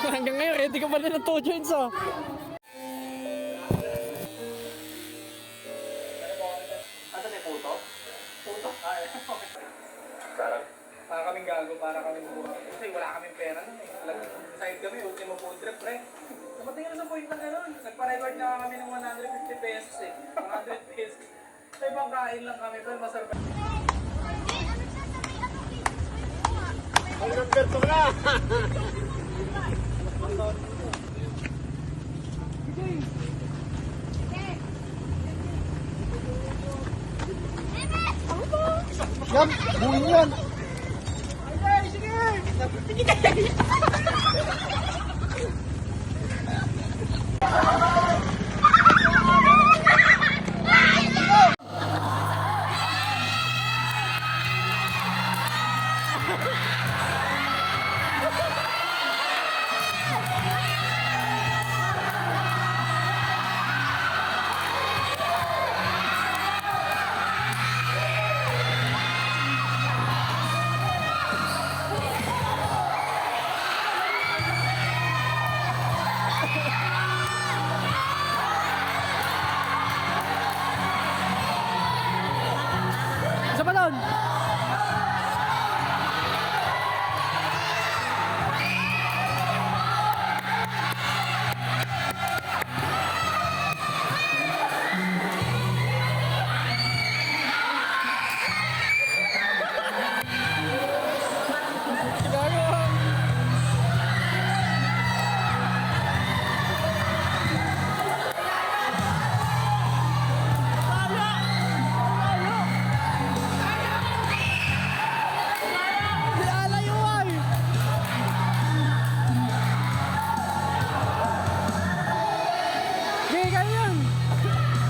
Hanggang ngayon, ready ka pa rin ng 2 joints ah. Asa may puto? Puto? Para kaming gago, para kaming buhay. Kasi wala kaming pera nun eh. Side kami, ultimo food trip, pre. Dumating na sa point na gano'n. Nagpa-record na kami ng 150 pesos eh. 100 pesos. May pangkain lang kami, pero masarap. Ang nagperto na! Yan! Buhin yan! Isa pa doon.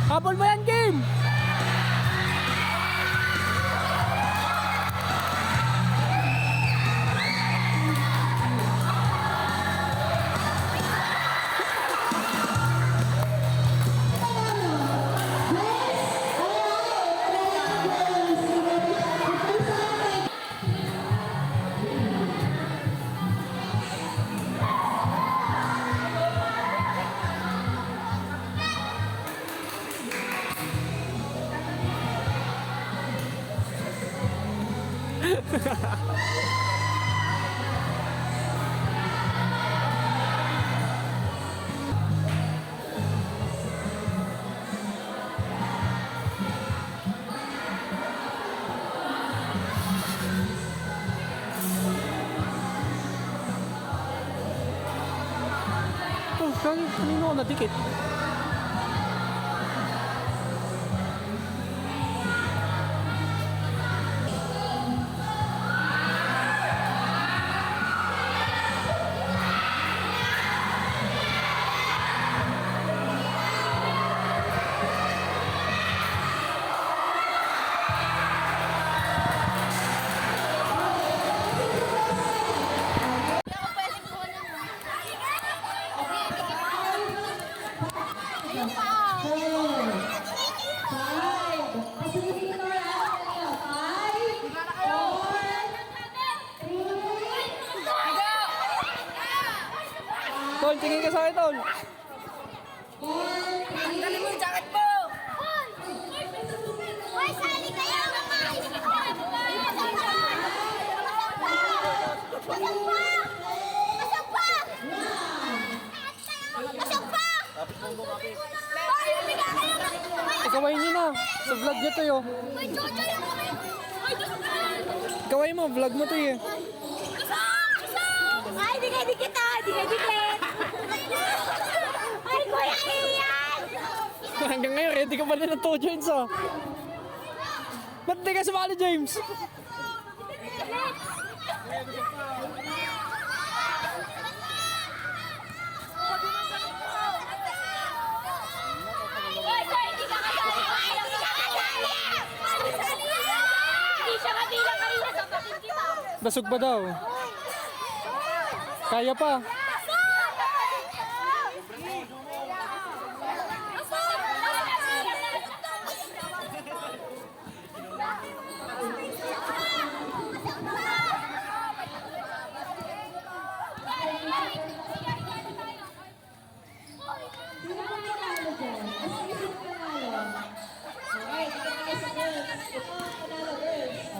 Habol mo yan, game! Kanino ako nadikit? Tol, tingin ka sa akin, Tol. Ang galing mo yung jacket mo! Hoy, sali kayo! Pasok pa! Pasok pa! Pasok pa! Hoy, lumiga kayo! Ikawain niyo na. Sa vlog niyo to yo. Hoy, Jojo lang kami! Hoy, Jojo ka! Ikawain mo, vlog mo to eh. Ay, di kayo dikit ah! Di kayo dikit! Ay, kuya, iyan! Hanggang ngayon, ready ka pa rin ng 2 joints ah. Ba't di ka sumali, James? Hoy, sir, di ka kasali! Di ka kasali! Hindi siya kabilang kanina sa kapatid kita. Basog pa daw. Kaya pa. Pasok!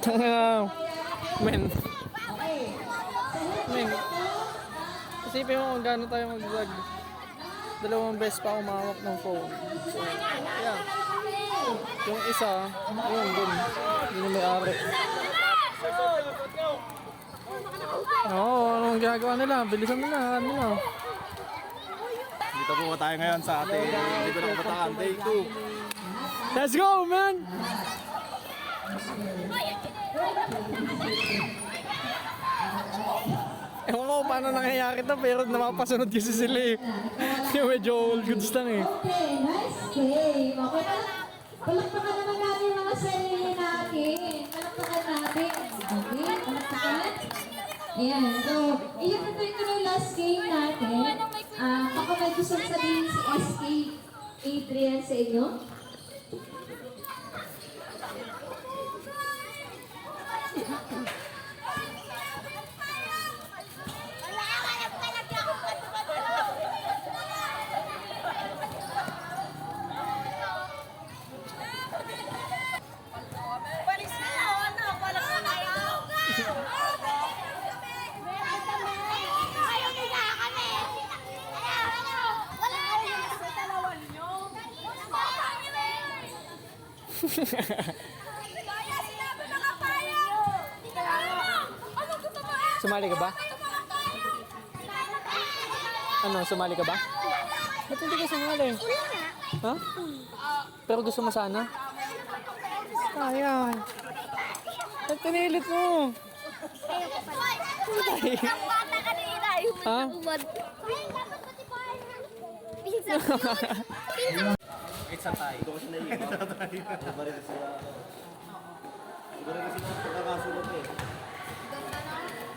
Men. Men. Isipin mo kung gaano tayo mag-vlog. 2 beses pa ako mahawak ng phone. So, yeah. Yung isa, yun, dun. Hindi na may-ari. Oo, anong ginagawa nila? Bilisan nila, ano nila. Dito po tayo ngayon sa ating Ligo ng Kabataan, Day 2. Let's go, man! Ewan ko kung paano nangyayari ito, pero napapasunod kasi sila eh. Yung medyo old goods lang eh. Okay, nice game. Okay na. Palakpakan naman natin yung mga sarili natin. Palakpakan natin. Okay, palakpakan. Ayan, so, iyon na ito yung last game natin. Baka may gusto sabihin si SK Adrian sa inyo. Sumali ka ba? Ano, sumali ka ba? Ba't hindi ka sumali? Ha? Pero gusto mo sana? Sayang. Ba't pinilit mo? Ha? It's a tie. Ito kasi naiiwan. Iba rin sila. Iba rin kasi ng pagkakasulot eh.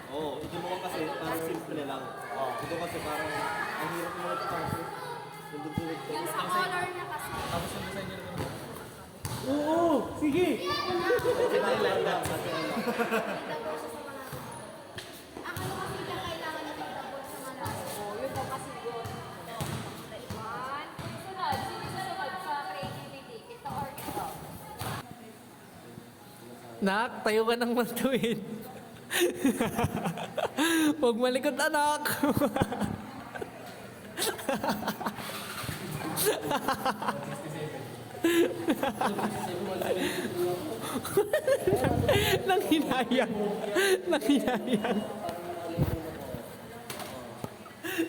Oo, ito mo kasi parang simple lang. Ito kasi parang ang hirap mo ito kasi. Yung dugtulog ko. Yung sa color niya kasi. Tapos yung design niya naman. Oo, sige. Kasi nailan lang. Akala kasi niya kailangan na double sa Malabo. Yun po kasi good. One. Sunod. Sino sunod sa creativity? Ito or ito? Nak, tayo ka ng matuwid. Huwag malikot, anak. Nang hinayang. Nang hinayang.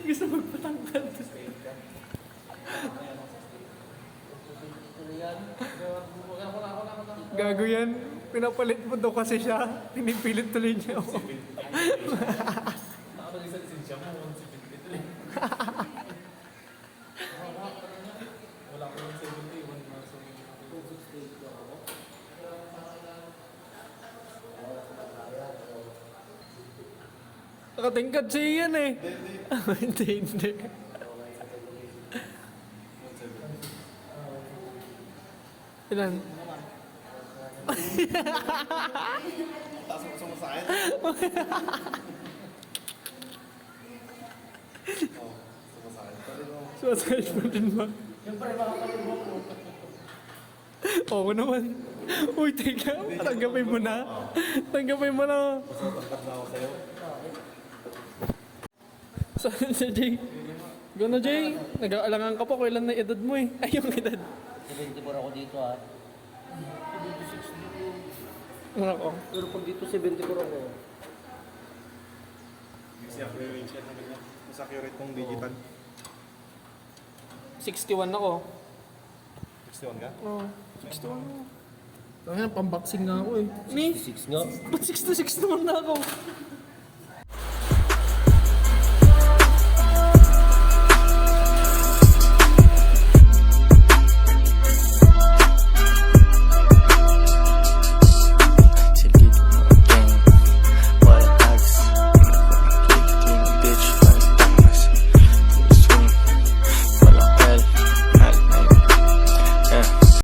Gusto magpatangkad. Gago yan. Pinapalit mo daw kasi siya. Pinipilit tuloy niya ako. Nakapag-isa-isin siya mo. Wala ko yung 70. Nakatingkad siya yan eh. Hindi, hindi. Ilan? Taas mo sumasakit. Sumasakit mo din ba? Oo naman. Uy, teka. Tanggapin mo na. Tanggapin mo na. Pagkat na ako sa'yo. Saan si Jay? Go na, Jay. Nag-aalangan ka pa. Kailan na edad mo eh. Ay, yung edad. 74 ako dito ah. Ano ko? Pero pag dito 74 ako. Kasi accurate yan. Mas accurate kong digital. 61 ako. 61 ka? Oo, 61 ako. Kaya pamboxing na ako eh. Ni? 6 nga. Ba't 66 naman na ako?